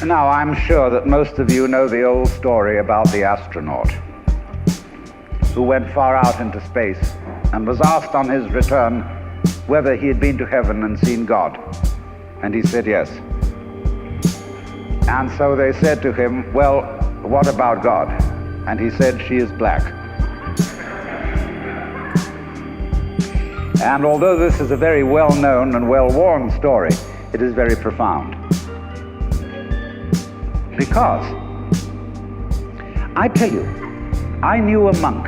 Now, I'm sure that most of you know the old story about the astronaut who went far out into space and was asked on his return whether he had been to heaven and seen God. And he said yes. And so they said to him, well, what about God? And he said, she is black. And although this is a very well-known and well-worn story, it is very profound. Because, I tell you, I knew a monk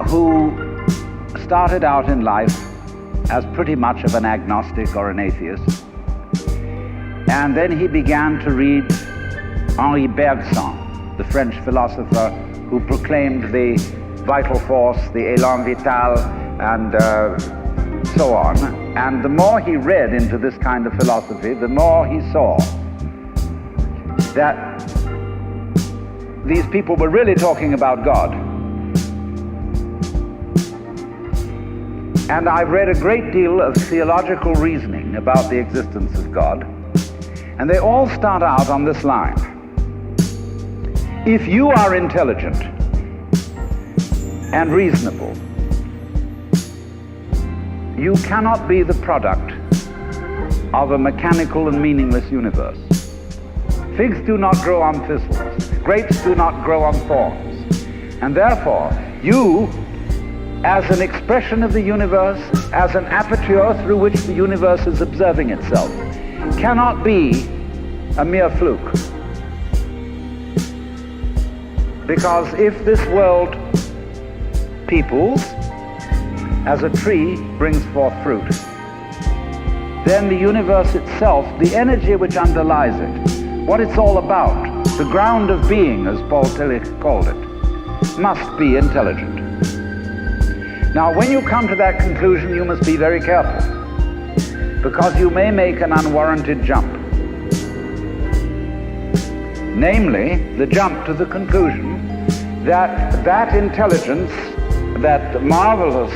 who started out in life as pretty much of an agnostic or an atheist. And then he began to read Henri Bergson, the French philosopher who proclaimed the vital force, the élan vital, and so on. And the more he read into this kind of philosophy, the more he saw that these people were really talking about God. And I've read a great deal of theological reasoning about the existence of God, and they all start out on this line. If you are intelligent and reasonable, you cannot be the product of a mechanical and meaningless universe. Figs do not grow on thistles. Grapes do not grow on thorns. And therefore, you, as an expression of the universe, as an aperture through which the universe is observing itself, cannot be a mere fluke. Because if this world peoples, as a tree brings forth fruit, then the universe itself, the energy which underlies it, what it's all about, the ground of being, as Paul Tillich called it, must be intelligent. Now, when you come to that conclusion, you must be very careful, because you may make an unwarranted jump. Namely, the jump to the conclusion that that intelligence, that marvelous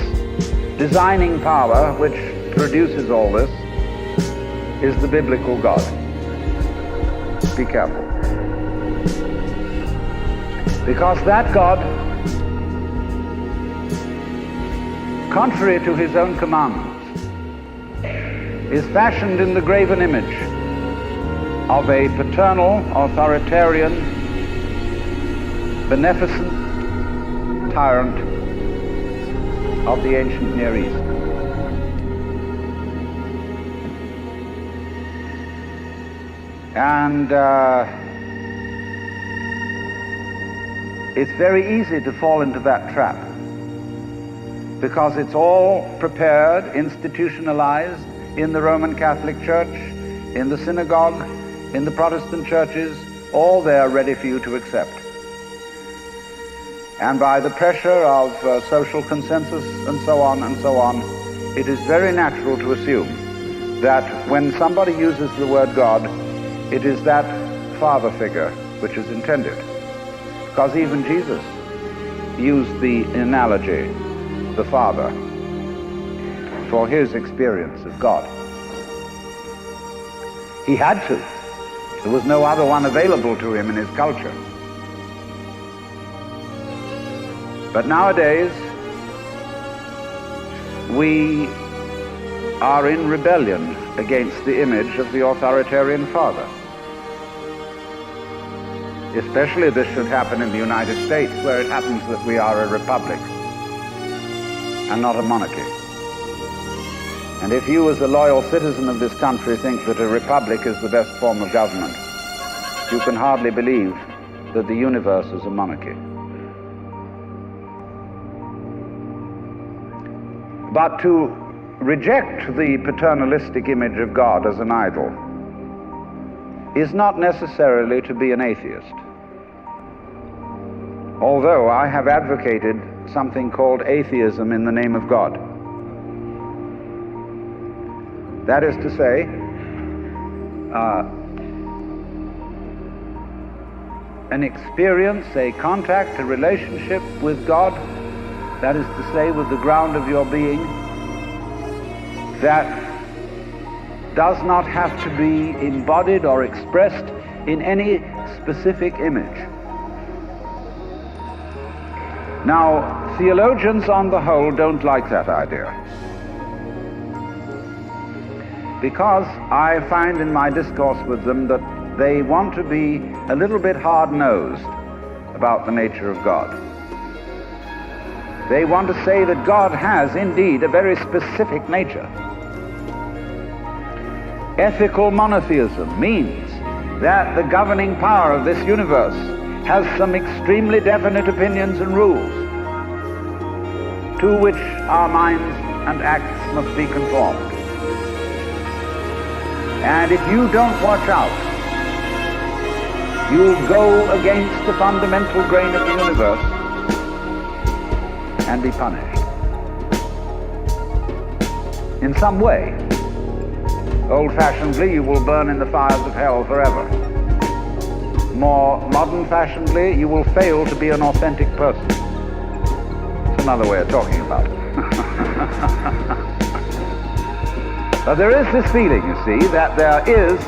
designing power which produces all this, is the biblical God. Be careful. Because that God, contrary to his own commandments, is fashioned in the graven image of a paternal, authoritarian, beneficent tyrant of the ancient Near East. And it's very easy to fall into that trap, because it's all prepared, institutionalized in the Roman Catholic Church, in the synagogue, in the Protestant churches, all there ready for you to accept. And by the pressure of social consensus and so on, it is very natural to assume that when somebody uses the word God, it is that father figure which is intended. Because even Jesus used the analogy, the Father, for his experience of God. He had to. There was no other one available to him in his culture. But nowadays, we are in rebellion against the image of the authoritarian father. Especially this should happen in the United States, where it happens that we are a republic and not a monarchy. And if you, as a loyal citizen of this country, think that a republic is the best form of government, you can hardly believe that the universe is a monarchy. But to reject the paternalistic image of God as an idol is not necessarily to be an atheist. Although I have advocated something called atheism in the name of God. That is to say, an experience, a contact, a relationship with God, that is to say, with the ground of your being, that does not have to be embodied or expressed in any specific image. Now, theologians on the whole don't like that idea, because I find in my discourse with them that they want to be a little bit hard-nosed about the nature of God. They want to say that God has indeed a very specific nature. Ethical monotheism means that the governing power of this universe has some extremely definite opinions and rules to which our minds and acts must be conformed. And if you don't watch out, you'll go against the fundamental grain of the universe and be punished in some way. Old-fashionedly, you will burn in the fires of hell forever. More modern-fashionedly, you will fail to be an authentic person. It's another way of talking about it. But there is this feeling, you see, that there is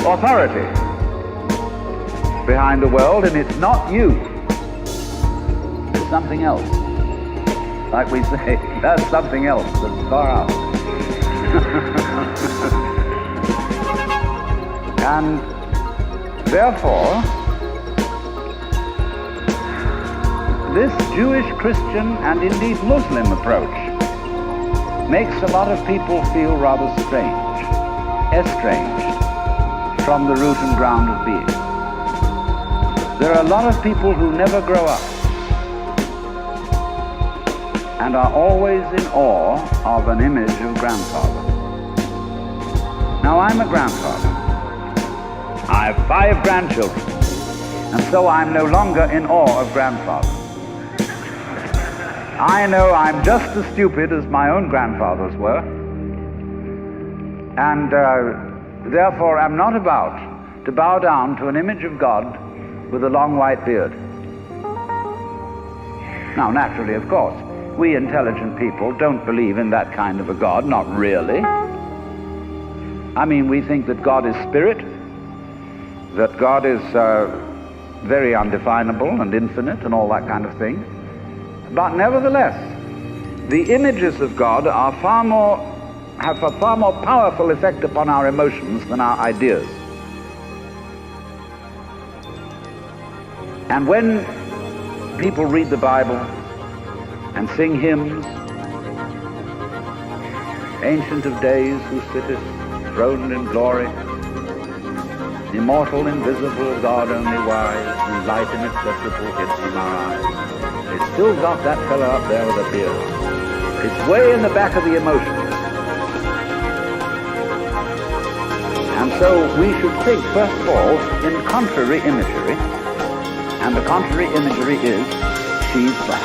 authority behind the world, and it's not you. It's something else. Like we say, that's something else that's far out. And therefore, this Jewish, Christian, and indeed Muslim approach makes a lot of people feel rather strange, estranged from the root and ground of being. There are a lot of people who never grow up and are always in awe of an image of grandfather. Now, I'm a grandfather. I have 5 grandchildren, and so I'm no longer in awe of grandfather. I know I'm just as stupid as my own grandfathers were, and therefore I'm not about to bow down to an image of God with a long white beard. Now, naturally, of course, we intelligent people don't believe in that kind of a God, not really. I mean, we think that God is spirit, that God is very undefinable and infinite and all that kind of thing. But nevertheless, the images of God are have a far more powerful effect upon our emotions than our ideas. And when people read the Bible and sing hymns, Ancient of Days, who sitteth throned in glory, immortal, invisible, God only wise, and light inaccessible hid from our eyes. It's still got that fellow up there with a beard. It's way in the back of the emotions. And so we should think, first of all, in contrary imagery, and the contrary imagery is, she's black.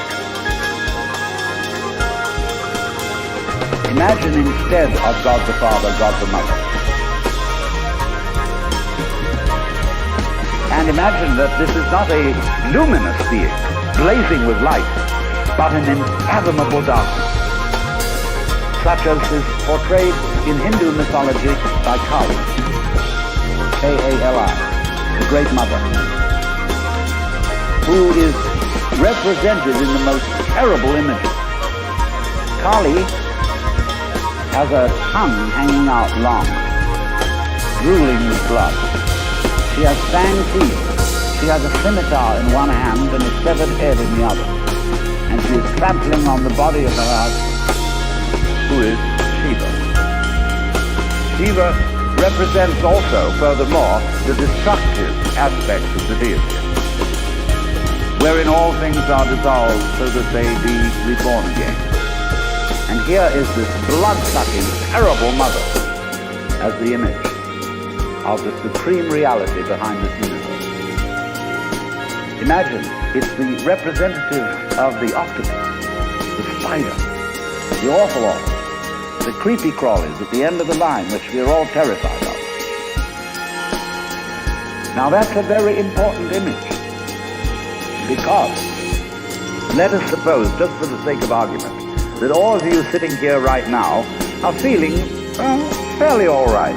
Imagine instead of God the Father, God the Mother. And imagine that this is not a luminous being, blazing with light, but an unfathomable darkness, such as is portrayed in Hindu mythology by Kali, K-A-L-I, the Great Mother, who is represented in the most terrible images. Kali has a tongue hanging out long, drooling with blood. She has fang teeth. She has a scimitar in one hand and a severed head in the other. And she is trampling on the body of her husband, who is Shiva. Shiva represents also, furthermore, the destructive aspect of the deity, wherein all things are dissolved so that they be reborn again. And here is this blood-sucking, terrible mother as the image of the supreme reality behind this universe. Imagine, it's the representative of the octopus, the spider, the awful, the creepy crawlies at the end of the line, which we are all terrified of. Now that's a very important image, because let us suppose, just for the sake of argument, that all of you sitting here right now are feeling fairly all right.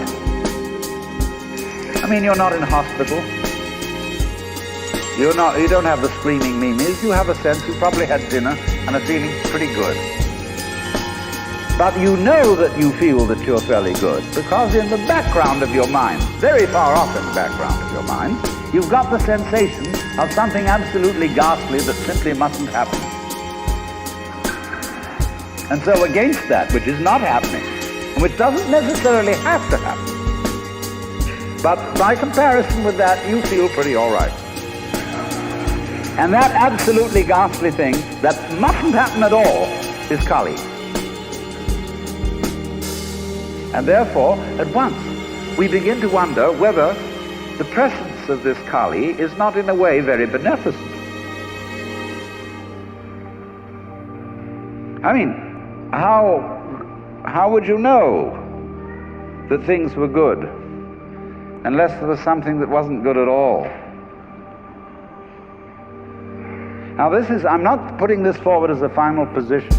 I mean, you're not in hospital. You don't have the screaming memes. You have a sense you probably had dinner and are feeling pretty good. But you know that you feel that you're fairly good because in the background of your mind, very far off in the background of your mind, you've got the sensation of something absolutely ghastly that simply mustn't happen. And so against that, which is not happening, and which doesn't necessarily have to happen, but by comparison with that, you feel pretty all right. And that absolutely ghastly thing that mustn't happen at all is Kali. And therefore, at once, we begin to wonder whether the presence of this Kali is not in a way very beneficent. I mean, how would you know that things were good unless there was something that wasn't good at all? Now I'm not putting this forward as a final position.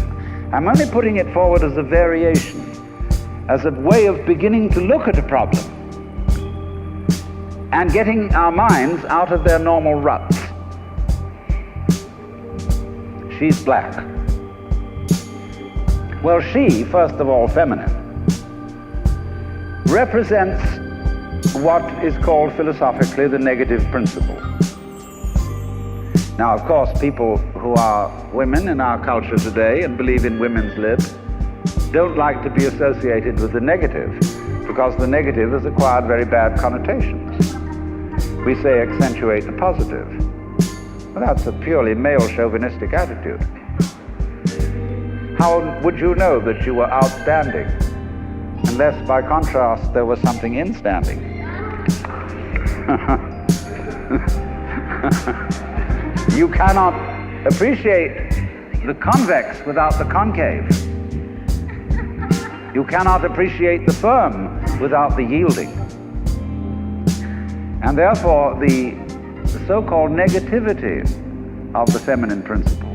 I'm only putting it forward as a variation, as a way of beginning to look at a problem and getting our minds out of their normal ruts. She's black. Well, she, first of all, feminine, represents what is called philosophically the negative principle. Now, of course, people who are women in our culture today and believe in women's lib don't like to be associated with the negative because the negative has acquired very bad connotations. We say accentuate the positive. Well, that's a purely male chauvinistic attitude. How would you know that you were outstanding unless by contrast there was something instanding? You cannot appreciate the convex without the concave. You cannot appreciate the firm without the yielding. And therefore, the so-called negativity of the feminine principle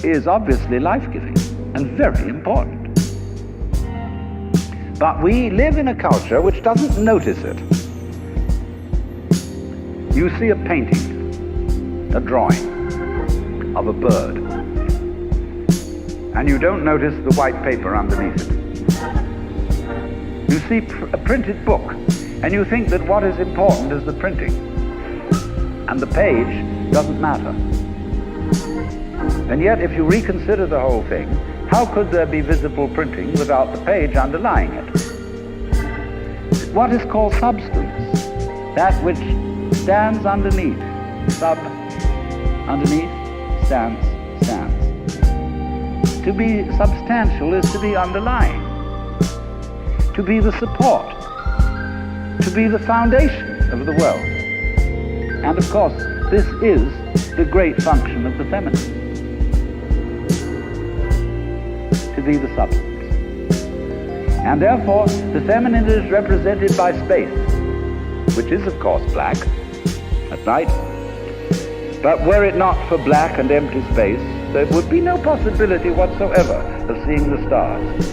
is obviously life-giving and very important. But we live in a culture which doesn't notice it. You see a painting, a drawing of a bird, and you don't notice the white paper underneath it. You see a printed book, and you think that what is important is the printing, and the page doesn't matter. And yet, if you reconsider the whole thing, how could there be visible printing without the page underlying it? What is called substance, that which stands underneath, underneath, stands. To be substantial is to be underlying, to be the support, to be the foundation of the world. And of course, this is the great function of the feminine, to be the substance. And therefore, the feminine is represented by space, which is of course black at night. But were it not for black and empty space, there would be no possibility whatsoever of seeing the stars.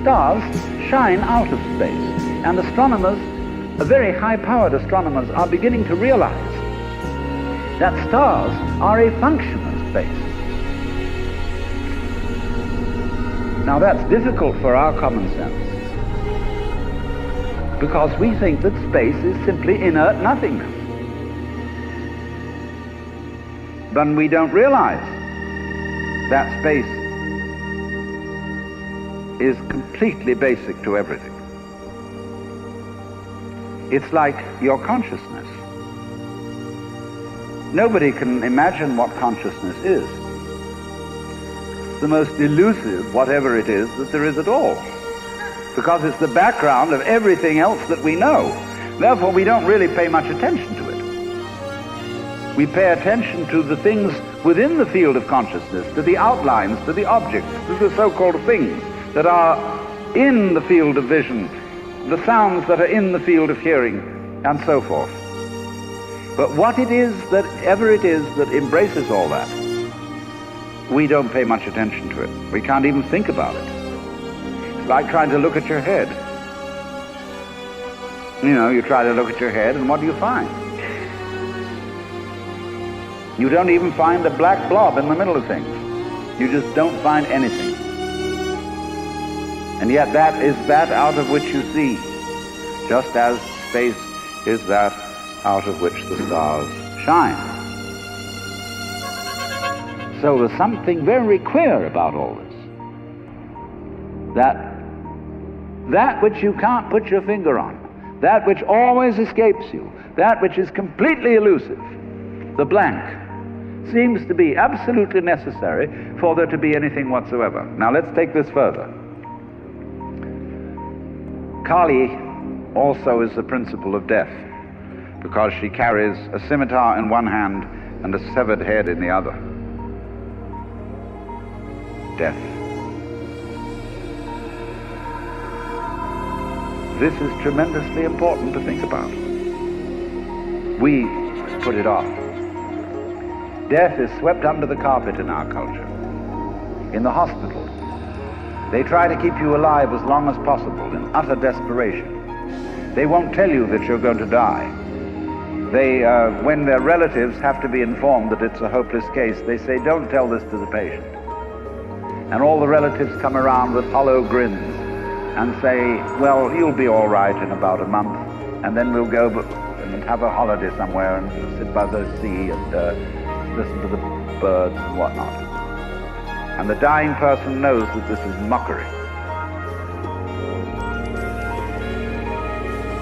Stars shine out of space, and astronomers, very high-powered astronomers, are beginning to realize that stars are a function of space. Now that's difficult for our common sense, because we think that space is simply inert nothingness. But we don't realize that space is completely basic to everything. It's like your consciousness. Nobody can imagine what consciousness is. It's the most elusive, whatever it is, that there is at all, because it's the background of everything else that we know. Therefore, we don't really pay much attention to it. We pay attention to the things within the field of consciousness, to the outlines, to the objects, to the so-called things that are in the field of vision, the sounds that are in the field of hearing, and so forth. But what it is that ever it is that embraces all that, we don't pay much attention to it. We can't even think about it. It's like trying to look at your head. You know, you try to look at your head, and what do you find? You don't even find the black blob in the middle of things. You just don't find anything. And yet that is that out of which you see, just as space is that out of which the stars shine. So there's something very queer about all this. That which you can't put your finger on, that which always escapes you, that which is completely elusive, the blank, seems to be absolutely necessary for there to be anything whatsoever. Now let's take this further. Kali also is the principle of death, because she carries a scimitar in one hand and a severed head in the other. Death. This is tremendously important to think about. We put it off. Death is swept under the carpet in our culture. In the hospital, they try to keep you alive as long as possible in utter desperation. They won't tell you that you're going to die. They, when their relatives have to be informed that it's a hopeless case, they say, don't tell this to the patient. And all the relatives come around with hollow grins and say, well, you'll be all right in about a month, and then we'll go and have a holiday somewhere and sit by the sea and listen to the birds and whatnot. And the dying person knows that this is mockery.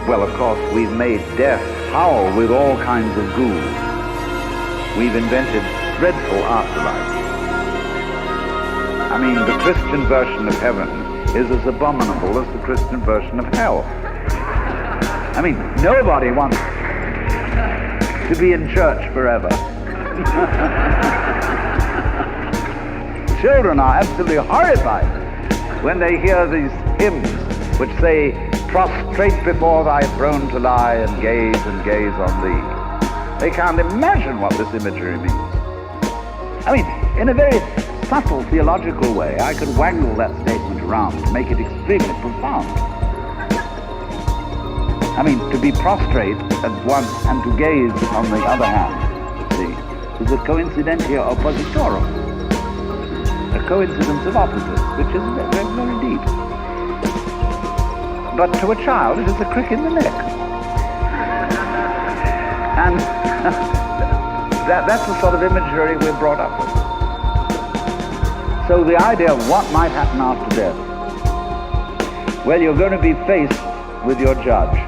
Well, of course, we've made death howl with all kinds of ghouls. We've invented dreadful afterlives. I mean, the Christian version of heaven is as abominable as the Christian version of hell. I mean, nobody wants to be in church forever. Children are absolutely horrified when they hear these hymns which say, prostrate before thy throne to lie and gaze on thee. They can't imagine what this imagery means. I mean, in a very subtle theological way, I could wangle that statement around to make it extremely profound. I mean, to be prostrate at once and to gaze on the other hand, see, is a coincidentia oppositorum, a coincidence of opposites, which is very, very deep. But to a child, it is a crick in the neck. And that's the sort of imagery we're brought up with. So the idea of what might happen after death, well, you're going to be faced with your judge,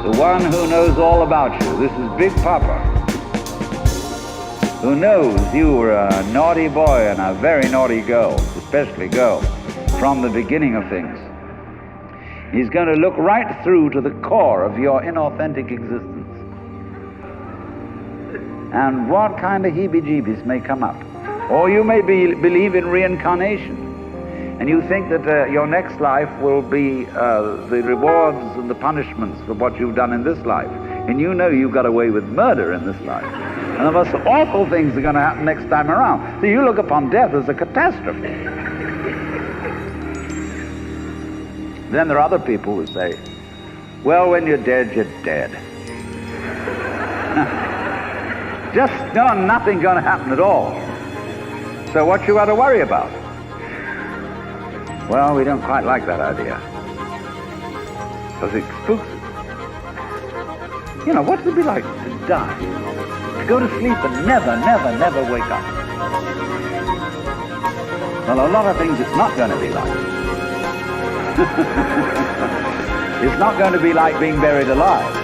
the one who knows all about you. This is Big Papa, who knows you were a naughty boy and a very naughty girl, especially girl, from the beginning of things. He's going to look right through to the core of your inauthentic existence. And what kind of heebie-jeebies may come up. Or you may believe in reincarnation, and you think that your next life will be the rewards and the punishments for what you've done in this life. And you know you got away with murder in this life. And the most awful things are going to happen next time around. So you look upon death as a catastrophe. Then there are other people who say, well, when you're dead, you're dead. Just nothing going to happen at all. So what you got to worry about? Well, we don't quite like that idea, because it spooks us. You know, what would it be like to die? To go to sleep and never wake up? Well, a lot of things it's not going to be like. It's not going to be like being buried alive.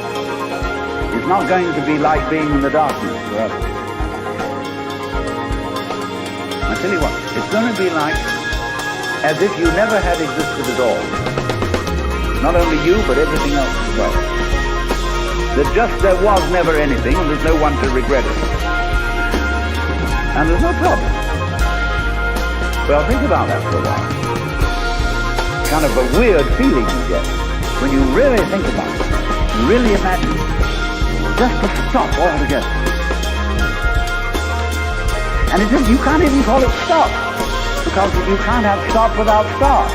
It's not going to be like being in the darkness forever. I tell you what, it's going to be like as if you never had existed at all. Not only you, but everything else as well. There was never anything, and there's no one to regret it. And there's no problem. Well, think about that for a while. Kind of a weird feeling you get when you really think about it, you really imagine it, just to stop altogether. And you can't even call it stop, because you can't have stop without start.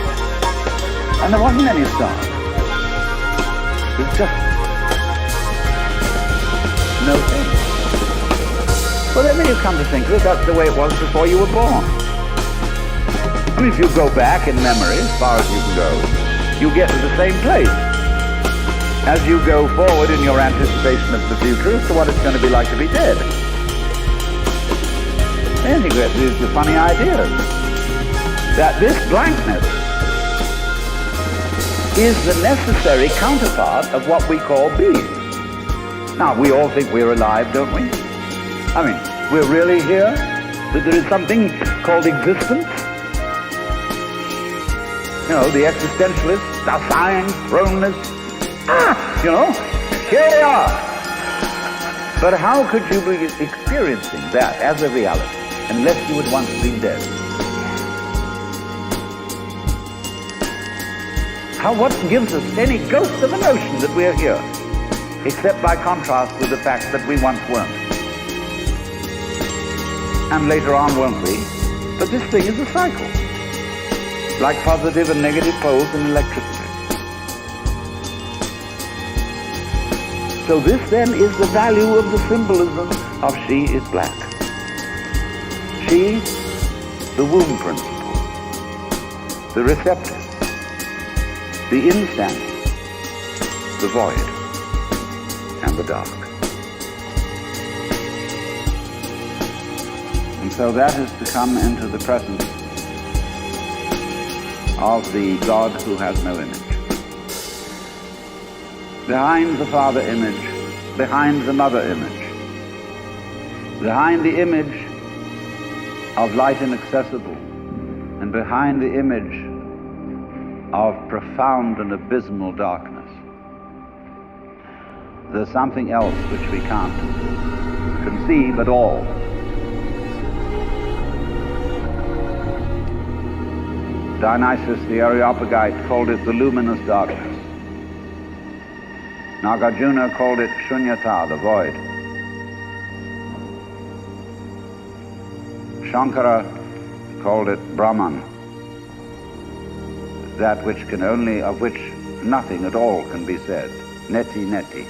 And there wasn't any start. There's just no thing. Well, then when you come to think of it, that's the way it was before you were born. I mean, if you go back in memory, as far as you can go, you get to the same place. As you go forward in your anticipation of the future as to what it's going to be like to be dead. Then you get these funny ideas that this blankness is the necessary counterpart of what we call being. Now, we all think we're alive, don't we? I mean, we're really here? That there is something called existence? You know, the existentialists, the science, thrownness, you know, here we are. But how could you be experiencing that as a reality unless you had once been dead? What gives us any ghost of a notion that we're here, except by contrast with the fact that we once weren't? And later on won't we? But this thing is a cycle, like positive and negative poles in electricity. So this then is the value of the symbolism of she is black. She, the womb principle, the receptor, the instance, the void, and the dark. And so that is to come into the presence of the God who has no image. Behind the Father image, behind the Mother image, behind the image of light inaccessible, and behind the image of profound and abysmal darkness, there's something else which we can't conceive at all. Dionysius the Areopagite called it the luminous darkness. Nagarjuna called it shunyata, the void. Shankara called it Brahman, that which can only, of which nothing at all can be said. Neti neti,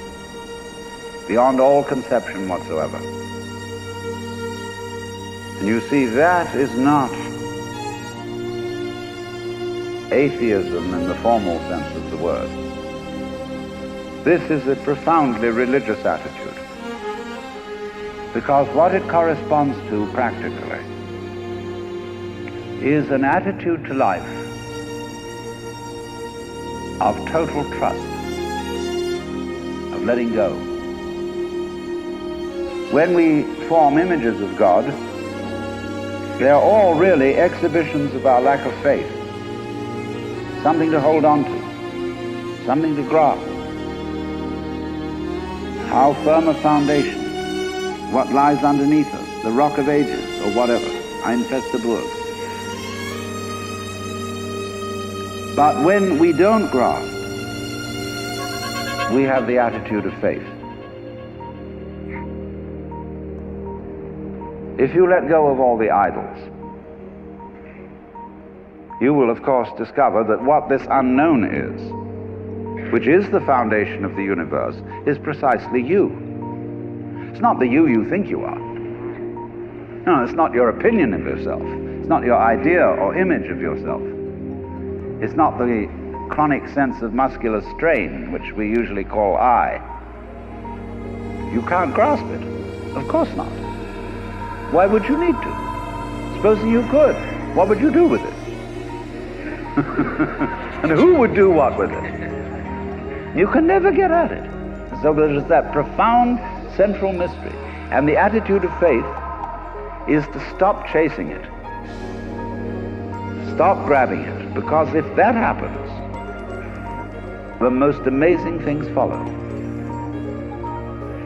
beyond all conception whatsoever. And you see, that is not atheism in the formal sense of the word. This is a profoundly religious attitude, because what it corresponds to practically is an attitude to life of total trust, of letting go. When we form images of God, they're all really exhibitions of our lack of faith, something to hold on to, something to grasp. How firm a foundation, what lies underneath us, the rock of ages, or whatever, ein feste Burg. But when we don't grasp, we have the attitude of faith. If you let go of all the idols, you will of course discover that what this unknown is, which is the foundation of the universe, is precisely you. It's not the you think you are. No, it's not your opinion of yourself. It's not your idea or image of yourself. It's not the chronic sense of muscular strain, which we usually call I. You can't grasp it. Of course not. Why would you need to? Supposing you could, what would you do with it? And who would do what with it? You can never get at it. So there's that profound central mystery. And the attitude of faith is to stop chasing it. Stop grabbing it. Because if that happens, the most amazing things follow.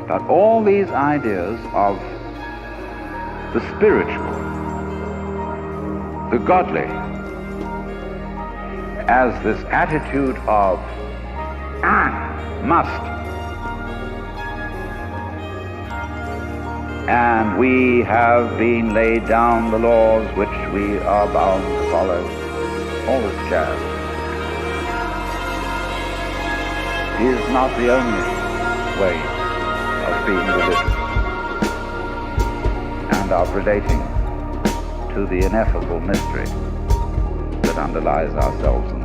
But all these ideas of the spiritual, the godly, as this attitude of must, and we have been laid down the laws which we are bound to follow. All this jazz is not the only way of being religious and of relating to the ineffable mystery that underlies ourselves